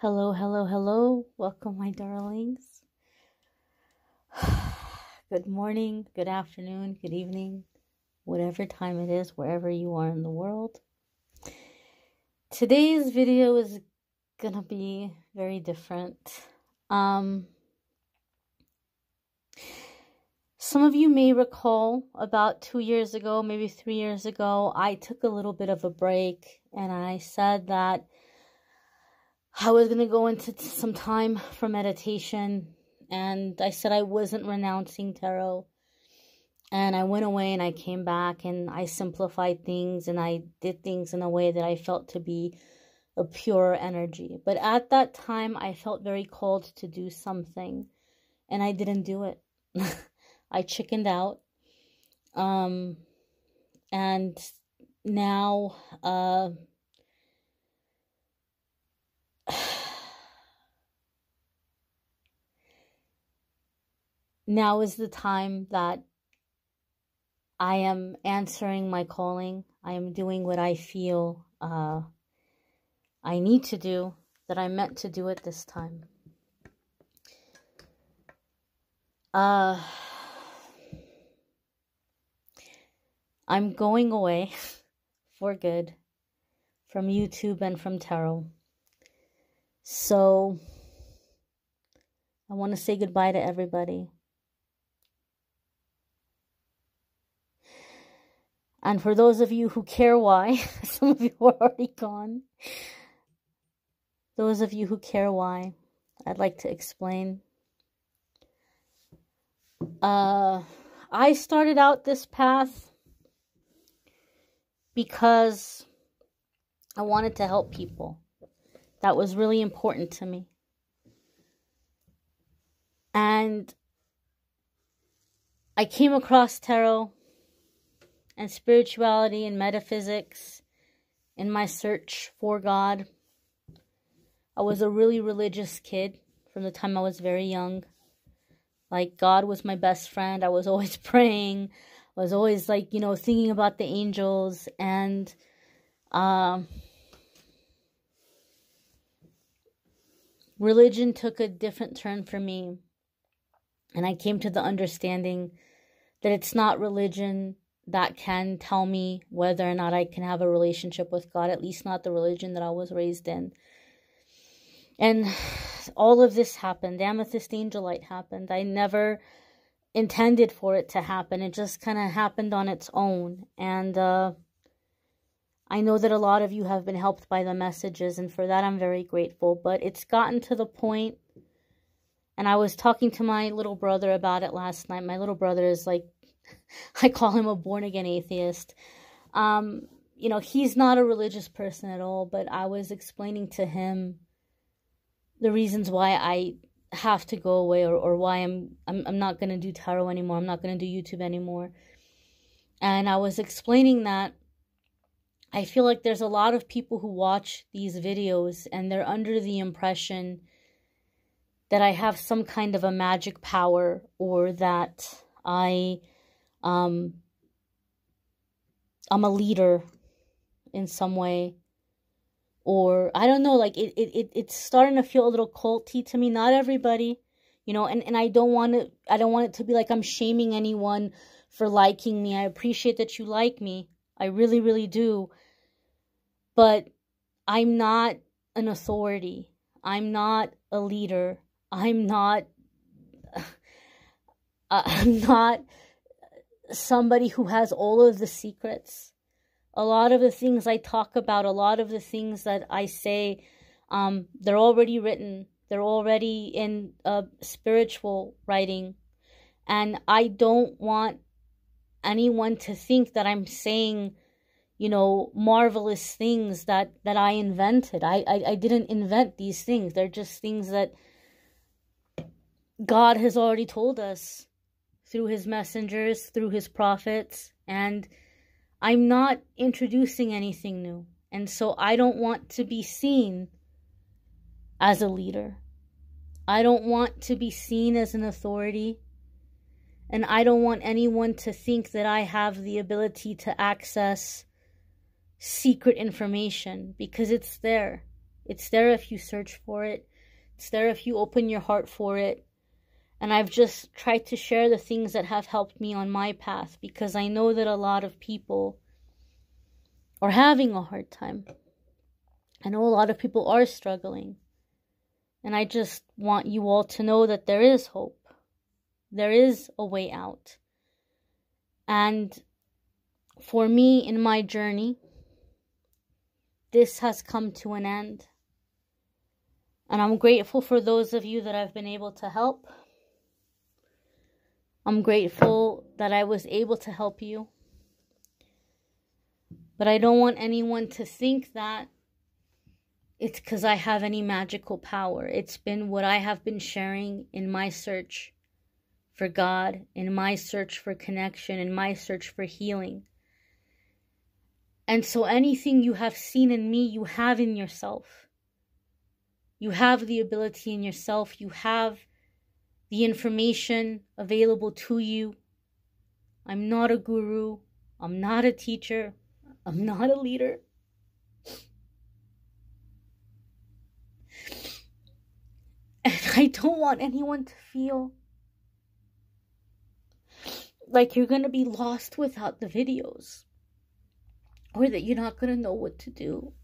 Hello, hello, hello. Welcome, my darlings. Good morning, good afternoon, good evening, whatever time it is, wherever you are in the world. Today's video is gonna be very different. Some of you may recall about 2 years ago, maybe 3 years ago, I took a little bit of a break and I said that I was going to go into some time for meditation, and I said I wasn't renouncing tarot, and I went away and I came back and I simplified things and I did things in a way that I felt to be a pure energy. But at that time, I felt very called to do something, and I didn't do it. I chickened out, and now, now is the time that I am answering my calling. I am doing what I feel I need to do, that I'm meant to do at this time. I'm going away for good from YouTube and from tarot. So I want to say goodbye to everybody. And for those of you who care why, some of you are already gone. Those of you who care why, I'd like to explain. I started out this path because I wanted to help people. That was really important to me. And I came across tarot and spirituality and metaphysics in my search for God. I was a really religious kid from the time I was very young. Like, God was my best friend. I was always praying. I was always, like, thinking about the angels. And religion took a different turn for me. And I came to the understanding that it's not religion that can tell me whether or not I can have a relationship with God, at least not the religion that I was raised in. And all of this happened. Amethyst Angel Light happened. I never intended for it to happen. It just kind of happened on its own. And I know that a lot of you have been helped by the messages, and for that I'm very grateful. But it's gotten to the point, and I was talking to my little brother about it last night. My little brother is like, I call him a born-again atheist. He's not a religious person at all, but I was explaining to him the reasons why I have to go away, or why I'm not going to do tarot anymore. I'm not going to do YouTube anymore. And I was explaining that I feel like there's a lot of people who watch these videos and they're under the impression that I have some kind of a magic power, or that I'm a leader in some way, or I don't know, like it's starting to feel a little culty to me. Not everybody, and I don't want it to be like I'm shaming anyone for liking me. I appreciate that you like me. I really, really do. But I'm not an authority. I'm not a leader. I'm not somebody who has all of the secrets. A lot of the things I talk about, a lot of the things that I say, they're already written. They're already in spiritual writing. And I don't want anyone to think that I'm saying, marvelous things that I invented. I didn't invent these things. They're just things that God has already told us through his messengers, through his prophets, and I'm not introducing anything new. And so I don't want to be seen as a leader. I don't want to be seen as an authority. And I don't want anyone to think that I have the ability to access secret information, because it's there. It's there if you search for it. It's there if you open your heart for it. And I've just tried to share the things that have helped me on my path, because I know that a lot of people are having a hard time. I know a lot of people are struggling. And I just want you all to know that there is hope. There is a way out. And for me, in my journey, this has come to an end. And I'm grateful for those of you that I've been able to help. I'm grateful that I was able to help you. But I don't want anyone to think that it's because I have any magical power. It's been what I have been sharing in my search for God, in my search for connection, in my search for healing. And so anything you have seen in me, you have in yourself. You have the ability in yourself. You have the information available to you. I'm not a guru. I'm not a teacher. I'm not a leader. And I don't want anyone to feel like you're going to be lost without the videos, or that you're not going to know what to do.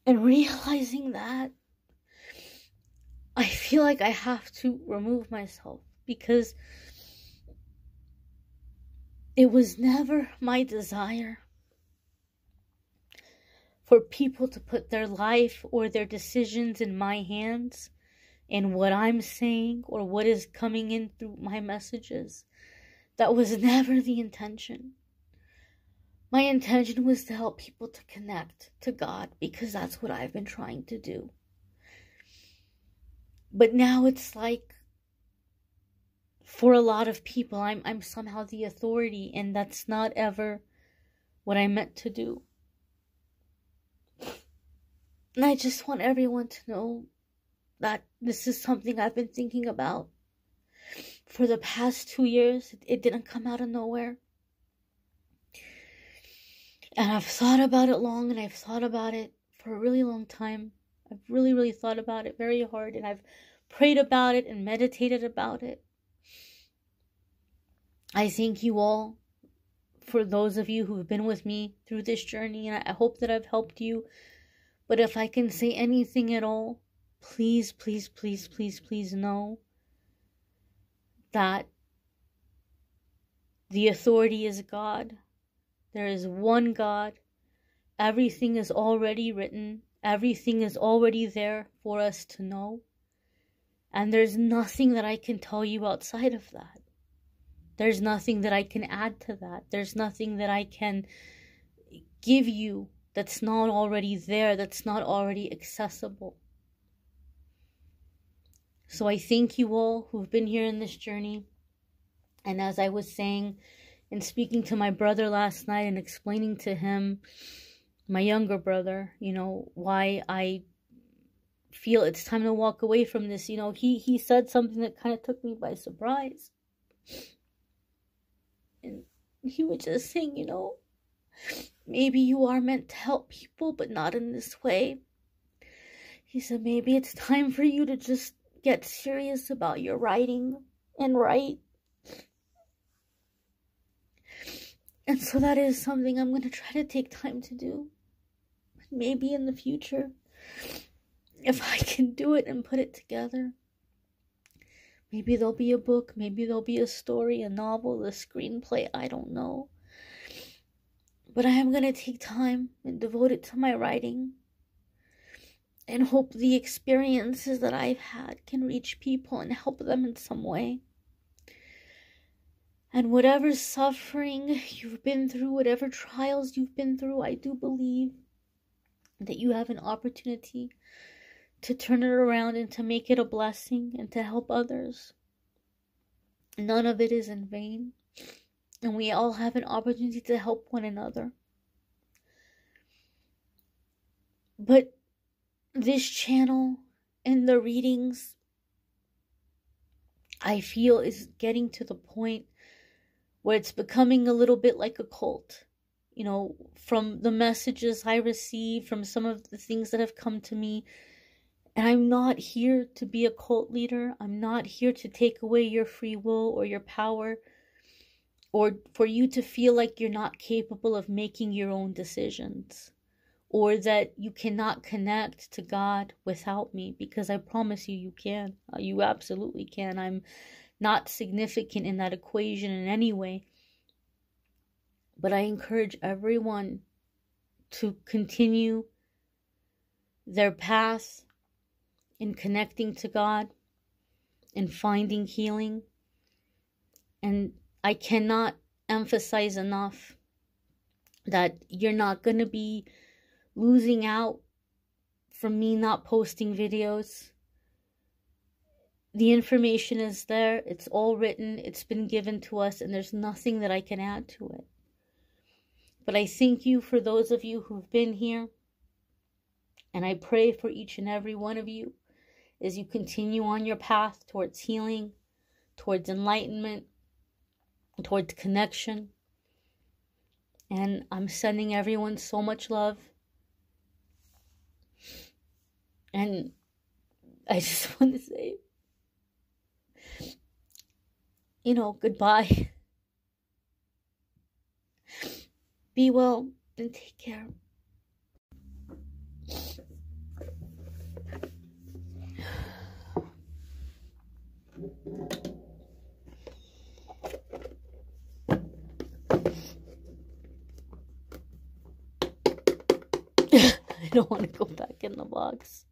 And realizing that, I feel like I have to remove myself, because it was never my desire for people to put their life or their decisions in my hands, in what I'm saying or what is coming in through my messages. That was never the intention. My intention was to help people to connect to God, because that's what I've been trying to do. But now it's like, for a lot of people, I'm somehow the authority, and that's not ever what I meant to do. And I just want everyone to know that this is something I've been thinking about for the past 2 years. It didn't come out of nowhere. And I've thought about it long, and I've thought about it for a really long time. I've really, really thought about it very hard, and I've prayed about it and meditated about it. I thank you all for those of you who've been with me through this journey, and I hope that I've helped you. But if I can say anything at all, please, please, please, please, please know that the authority is God. There is one God. Everything is already written. Everything is already there for us to know. And there's nothing that I can tell you outside of that. There's nothing that I can add to that. There's nothing that I can give you that's not already there, that's not already accessible. So I thank you all who've been here in this journey. And as I was saying and speaking to my brother last night and explaining to him, my younger brother, why I feel it's time to walk away from this, he said something that kind of took me by surprise. And he was just saying, maybe you are meant to help people, but not in this way. He said, maybe it's time for you to just get serious about your writing and write. And so that is something I'm going to try to take time to do. Maybe in the future, if I can do it and put it together. Maybe there'll be a book, maybe there'll be a story, a novel, a screenplay, I don't know. But I am going to take time and devote it to my writing. And hope the experiences that I've had can reach people and help them in some way. And whatever suffering you've been through, whatever trials you've been through, I do believe that you have an opportunity to turn it around and to make it a blessing and to help others. None of it is in vain. And we all have an opportunity to help one another. But this channel and the readings, I feel, is getting to the point where it's becoming a little bit like a cult. from the messages I receive, from some of the things that have come to me. And I'm not here to be a cult leader. I'm not here to take away your free will or your power, or for you to feel like you're not capable of making your own decisions, or that you cannot connect to God without me, because I promise you, you can. You absolutely can. I'm not significant in that equation in any way. But I encourage everyone to continue their path in connecting to God and finding healing. And I cannot emphasize enough that you're not going to be losing out from me not posting videos. The information is there. It's all written. It's been given to us, and there's nothing that I can add to it. But I thank you for those of you who've been here. And I pray for each and every one of you as you continue on your path towards healing, towards enlightenment, towards connection. And I'm sending everyone so much love. And I just want to say, goodbye. Be well and take care. I don't want to go back in the box.